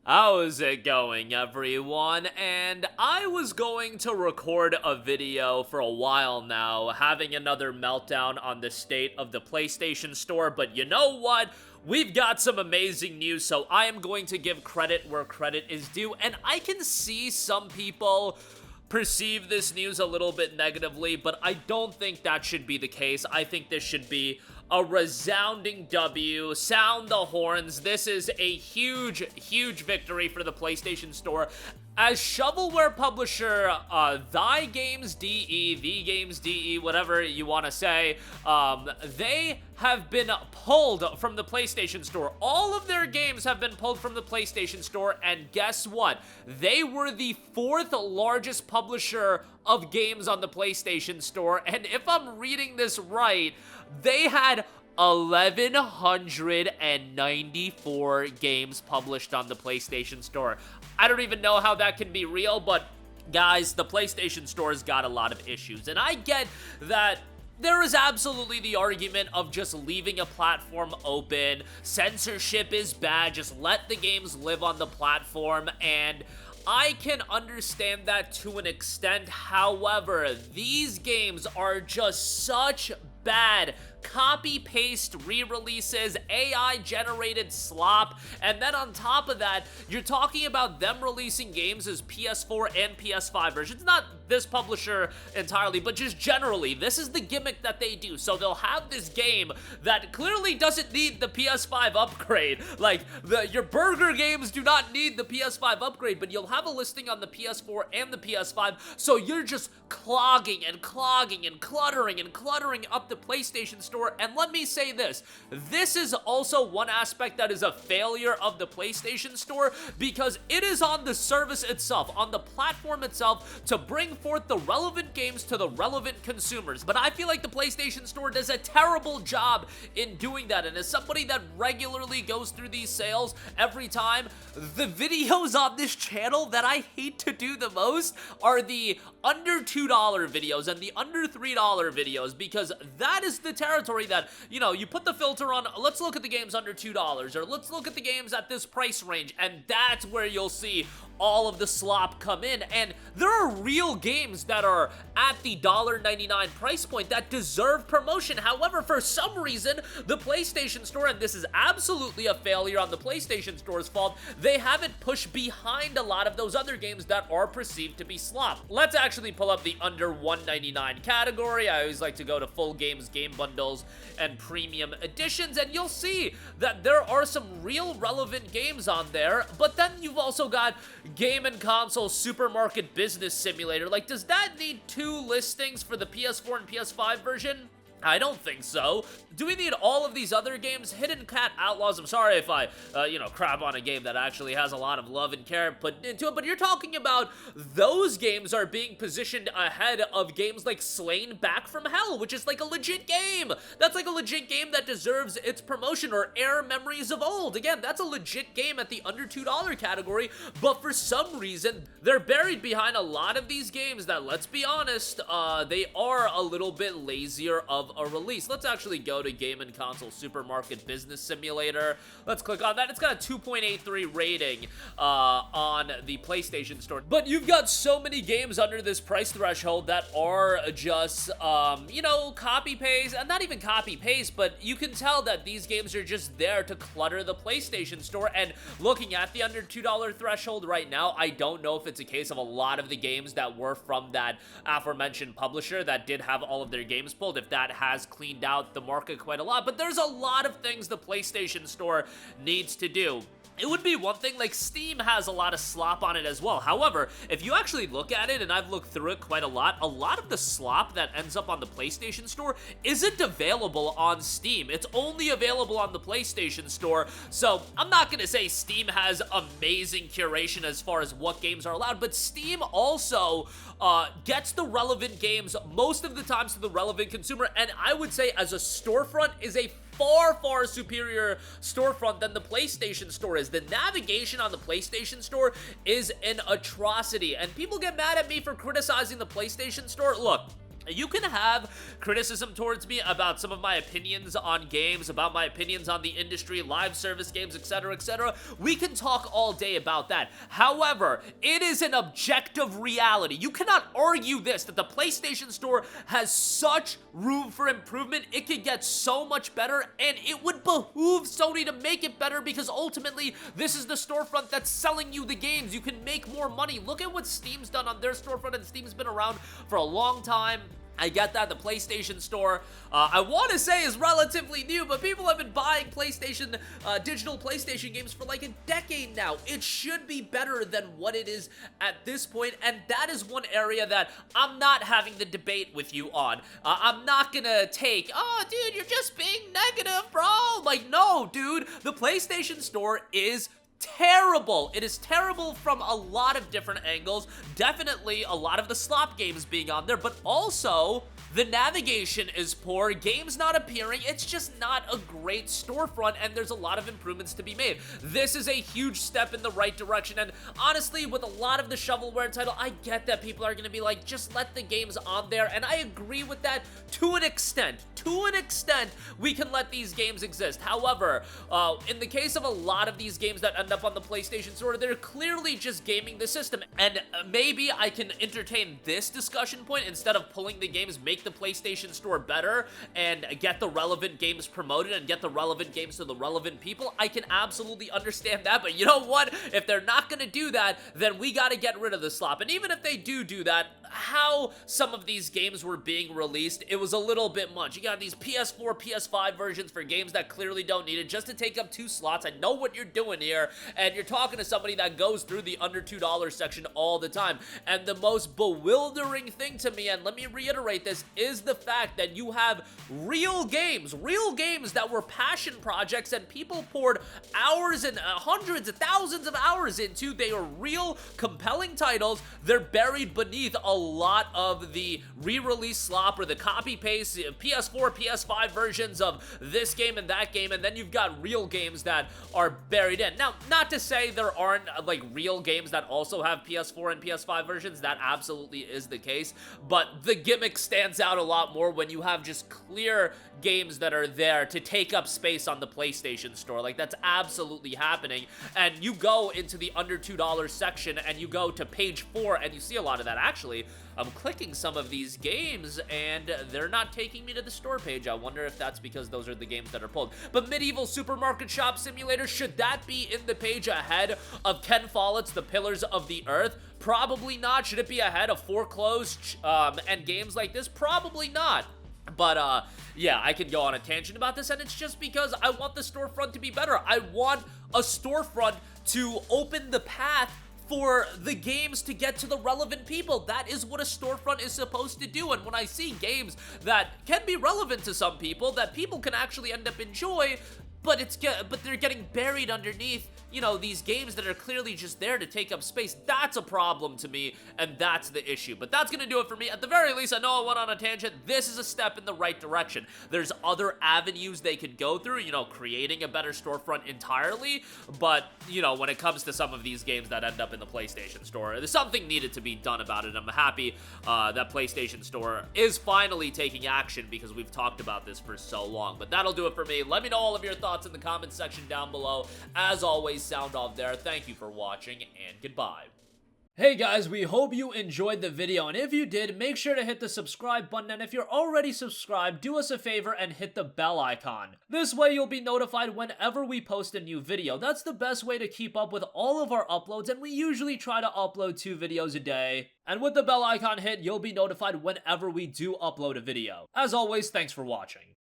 How's it going, everyone? And I was going to record a video for a while now, having another meltdown on the state of the PlayStation Store, but you know what? We've got some amazing news, so I am going to give credit where credit is due, and I can see some people perceive this news a little bit negatively, but I don't think that should be the case. I think this should be a resounding W. Sound the horns. This is a huge, huge victory for the PlayStation Store. As shovelware publisher, The Games DE, whatever you want to say, they have been pulled from the PlayStation Store. All of their games have been pulled from the PlayStation Store, and guess what? They were the 4th largest publisher of games on the PlayStation Store, and if I'm reading this right, they had 1,194 games published on the PlayStation Store. I don't even know how that can be real, but guys, the PlayStation Store's got a lot of issues, and I get that there is absolutely the argument of just leaving a platform open. Censorship is bad, just let the games live on the platform, and I can understand that to an extent. However, these games are just such bad copy-paste re-releases, AI-generated slop, and then on top of that, you're talking about them releasing games as PS4 and PS5 versions. Not this publisher entirely, but just generally, this is the gimmick that they do. So they'll have this game that clearly doesn't need the PS5 upgrade. Like, your burger games do not need the PS5 upgrade, but you'll have a listing on the PS4 and the PS5, so you're just clogging and clogging and cluttering up the PlayStation Store. And let me say this is also one aspect that is a failure of the PlayStation Store, because it is on the service itself, on the platform itself, to bring forth the relevant games to the relevant consumers. But I feel like the PlayStation Store does a terrible job in doing that, and as somebody that regularly goes through these sales every time, the videos on this channel that I hate to do the most are the under $2 videos and the under $3 videos, because that is the territory that, you know, you put the filter on, let's look at the games under $2, or let's look at the games at this price range, and that's where you'll see all of the slop come in. And there are real games that are at the $1.99 price point that deserve promotion. However, for some reason, the PlayStation Store, and this is absolutely a failure on the PlayStation Store's fault, they haven't pushed behind a lot of those other games that are perceived to be slop. Let's actually pull up the under $1.99 category. I always like to go to full games, game bundles, and premium editions, and you'll see that there are some real relevant games on there. But then you've also got Game and Console Supermarket Business Simulator. Like, does that need 2 listings for the PS4 and PS5 version? I don't think so. Do we need all of these other games? Hidden Cat Outlaws, I'm sorry if I, crap on a game that actually has a lot of love and care put into it, but you're talking about those games are being positioned ahead of games like Slain Back from Hell, which is like a legit game. That's like a legit game that deserves its promotion, or Air Memories of Old. Again, that's a legit game at the under $2 category, but for some reason, they're buried behind a lot of these games that, let's be honest, they are a little bit lazier of a release. Let's actually go to Game and Console Supermarket Business Simulator. Let's click on that. It's got a 2.83 rating on the PlayStation Store. But you've got so many games under this price threshold that are just, copy-paste, and not even copy-paste, but you can tell that these games are just there to clutter the PlayStation Store. And looking at the under $2 threshold right now, I don't know if it's a case of a lot of the games that were from that aforementioned publisher that did have all of their games pulled, if that has cleaned out the market quite a lot. But there's a lot of things the PlayStation Store needs to do. It would be one thing, like Steam has a lot of slop on it as well. However, if you actually look at it, and I've looked through it quite a lot of the slop that ends up on the PlayStation Store isn't available on Steam. It's only available on the PlayStation Store. So I'm not going to say Steam has amazing curation as far as what games are allowed, but Steam also gets the relevant games most of the times to the relevant consumer, and I would say as a storefront is a far superior storefront than the PlayStation Store is. The navigation on the PlayStation Store is an atrocity, and people get mad at me for criticizing the PlayStation Store. Look, You can have criticism towards me about some of my opinions on games, about my opinions on the industry, live service games, etc., etc. We can talk all day about that. However, it is an objective reality. You cannot argue this, that the PlayStation Store has such room for improvement. It could get so much better, and it would behoove Sony to make it better, because ultimately, this is the storefront that's selling you the games. You can make more money. Look at what Steam's done on their storefront, and Steam's been around for a long time. I get that the PlayStation Store, I want to say, is relatively new, but people have been buying digital PlayStation games for like a decade now. It should be better than what it is at this point, and that is one area that I'm not having the debate with you on. I'm not gonna take, oh, dude, you're just being negative, bro. Like, no, dude, the PlayStation Store is terrible. It is terrible from a lot of different angles. Definitely a lot of the slop games being on there, but also the navigation is poor, games not appearing. It's just not a great storefront, and there's a lot of improvements to be made. This is a huge step in the right direction, and honestly, with a lot of the shovelware title, I get that people are gonna be like, just let the games on there, and I agree with that to an extent. To an extent, we can let these games exist. However, in the case of a lot of these games that end up on the PlayStation Store, they're clearly just gaming the system, and maybe I can entertain this discussion point instead of pulling the games, make the PlayStation Store better and get the relevant games promoted and get the relevant games to the relevant people. I can absolutely understand that, but you know what? If they're not gonna do that, then we gotta get rid of the slop. And even if they do that, how some of these games were being released, it was a little bit much. You got these PS4, PS5 versions for games that clearly don't need it just to take up 2 slots. I know what you're doing here, and you're talking to somebody that goes through the under $2 section all the time. And the most bewildering thing to me, and let me reiterate this, is the fact that you have real games that were passion projects and people poured hours and hundreds of thousands of hours into. They are real, compelling titles. They're buried beneath a lot of the re-release slop or the copy-paste PS4, PS5 versions of this game and that game, and then you've got real games that are buried in. Now, not to say there aren't like real games that also have PS4 and PS5 versions. That absolutely is the case, but the gimmick stands out a lot more when you have just clear games that are there to take up space on the PlayStation Store. Like, that's absolutely happening. And you go into the under $2 section and you go to page 4 and you see a lot of that. Actually, I'm clicking some of these games and they're not taking me to the store page. I wonder if that's because those are the games that are pulled. But Medieval Supermarket Shop Simulator, should that be in the page ahead of Ken Follett's The Pillars of the Earth? Probably not. Should it be ahead of Foreclosed and games like this? Probably not. But, yeah, I could go on a tangent about this, and it's just because I want the storefront to be better. I want a storefront to open the path for the games to get to the relevant people. That is what a storefront is supposed to do, and when I see games that can be relevant to some people, that people can actually end up enjoying, but they're getting buried underneath, you know, these games that are clearly just there to take up space, that's a problem to me, and that's the issue. But that's gonna do it for me. At the very least, I know I went on a tangent. This is a step in the right direction. There's other avenues they could go through, you know, creating a better storefront entirely, but, you know, when it comes to some of these games that end up in the PlayStation Store, there's something needed to be done about it. I'm happy that PlayStation Store is finally taking action, because we've talked about this for so long. But that'll do it for me. Let me know all of your thoughts in the comments section down below. As always, sound off there. Thank you for watching, and goodbye. Hey guys, we hope you enjoyed the video, and if you did, make sure to hit the subscribe button, and if you're already subscribed, do us a favor and hit the bell icon. This way you'll be notified whenever we post a new video. That's the best way to keep up with all of our uploads, and we usually try to upload 2 videos a day. And with the bell icon hit, you'll be notified whenever we do upload a video. As always, thanks for watching.